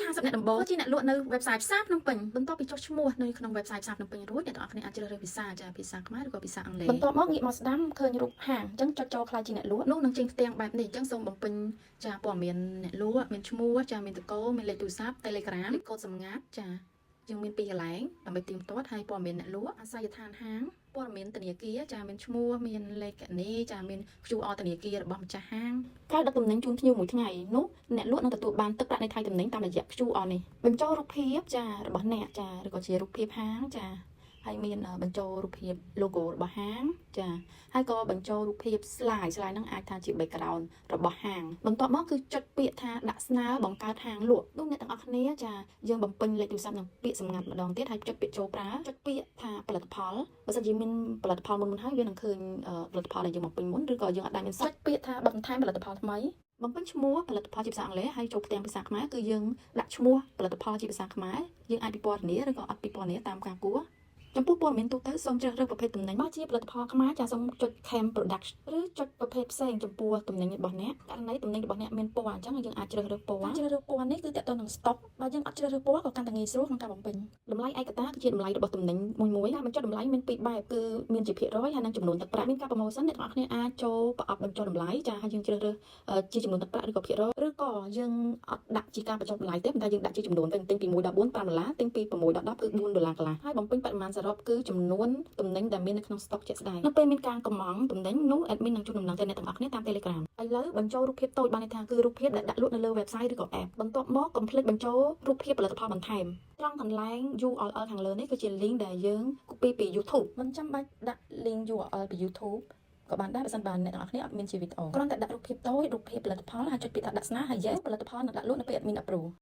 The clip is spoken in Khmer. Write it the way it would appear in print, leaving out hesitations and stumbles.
50 អ្នកដំបូងជាអ្នកលក់នៅ website ផ្សារភ្នំពេញបន្ទាប់ពីចុះឈ្មោះនៅក្នុង website ផ្សារភ្នំពេញរួចអ្នកទាំងអស់គ្នាអាចជ្រើសរើសភាសាចាភាសាខ្មែរឬក៏ភាសាអង់គ្លេសបន្ទាប់មកងាកមកស្ដាំឃើញរូបហាងអញ្ចឹងចុចចូលខ្លាចជាអ្នកលក់នោះនឹងចេញផ្ទាំងបែបនេះអញ្ចឹងសូមបំពេញចាព័ត៌មានអ្នកលក់មានឈ្មោះចាមានតកូលមានលេខទូរស័ព្ទ Telegram លេខកូដសម្ងាត់ចាយើងមាន2កន្លែងដើម្បីទៀងទាត់ហើយព័ត៌មានអ្នកលក់អាសយដ្ឋានហាងព័ត៌មានធនាគារចាមានឈ្មោះមានលេខគណនីចាមាន QR ធនាគាររបស់ម្ចាស់ហាងការដឹកទំនិញជូនភ្ញៀវមួយថ្ងៃនោះអ្នកលក់នឹងទទួលបានទឹកប្រាក់នៃថ្លៃទំនិញតាមរយៈ QR នេះបញ្ចូលរូបភាពចារបស់អ្នកចាឬក៏ជារូបភាពហាងចាហើយមានបញ្ចូលរូបភាព logo របស់ហាងចាហើយក៏បញ្ចូលរូបភាព slide ហ្នឹងអាចថាជា background របស់ហាងបន្ទាប់មកគឺចុចពាក្យថាដាក់ស្នើបង្កើតហាងលក់នោះអ្នកទាំងអស់គ្នាចាយើងបំពេញលេខទូរស័ព្ទនិងពាក្យសម្ងាត់ម្ដងទៀតហើយចុចពាក្យចូលប្រើចុចពាក្យថាផលិតផលបើសិនជាមានផលិតផលមុនហើយវានឹងឃើញផលិតផលដែលយើងបំពេញមុនឬក៏យើងអាចដាក់មានចុចពាក្យថាបន្ថែមផលិតផលថ្មីបំពេញឈ្មោះផលិតផលជាភាសាអង់គ្លេសហើយចូលផ្ទាំងភាសាខ្មែរគឺយើងដាក់ឈ្មោះផលិតផលជាភាសាខ្មែរយើងអាចពិពណ៌នាឬក៏អត់ពិពណ៌នាតាមការគួរចំពោះព័ត៌មានទូទៅសូមជ្រើសរើសប្រភេទទំនិញបើជាផលិតផលខ្មែរចាសូមចុច Cam Product ឬចុចប្រភេទផ្សេងចំពោះទំនិញរបស់អ្នកករណីទំនិញរបស់អ្នកមានពណ៌អញ្ចឹងយើងអាចជ្រើសរើសពណ៌ជ្រើសរើសពណ៌នេះគឺតើតើនឹង stock បើយើងអត់ជ្រើសរើសពណ៌ក៏កាន់តែងាយស្រួលក្នុងការបំពេញតម្លៃឯកតាគឺជាតម្លៃរបស់ទំនិញមួយការបញ្ចុះតម្លៃមានពីរបែបគឺមានជាភាគរយហើយនិងចំនួនទឹកប្រាក់មានការ promotion អ្នកទាំងអស់គ្នាអាចចូលប្រអប់បញ្ចុះតម្លៃចាហើយយើងជ្រើសរើសជាចំនួនទឹកប្រាក់ឬក៏ភាគរយឬក៏យើងអត់ដាក់ជាការបញ្ចុះតម្លៃទេប៉ុន្តែយើងដាក់ជាចំនួនវិញទិញពី1ដល់4 $5ទិញពី6ដល់10គឺ$4កន្លះហើយបំពេញបរិមាណសរុបគឺចំនួនទំនិញដែលមាននៅក្នុង stock ជាក់ស្ដែងនៅពេលមានការកំងទំនិញនោះ admin នឹងជូនដំណឹងទៅអ្នកទាំងអស់គ្នាតាម Telegram ឥឡូវបញ្ចូលរូបភាពតូចបានន័យថាគឺរូបភាពដែលដាក់លក់នៅលើ website ឬក៏ app បន្ទាប់មកកុំភ្លេចបញ្ចូលរូបភាពផលិតផលបន្ថែមត្រង់កន្លែង URL ខាងលើនេះគឺជា link ដែលយើង copy ពី YouTube មិនចាំបាច់ដាក់ link URL ពី YouTube ក៏បានដែរបើសិនបើអ្នកទាំងអស់គ្នាអត់មានជាវីដេអូគ្រាន់តែដាក់រូបភាពតូចរូបភាពផលិតផលហើយចុចពាក្យថាដាក់ស្នើហើយ yes ផលិតផលនឹងដាក់លក់នៅពេល admin approve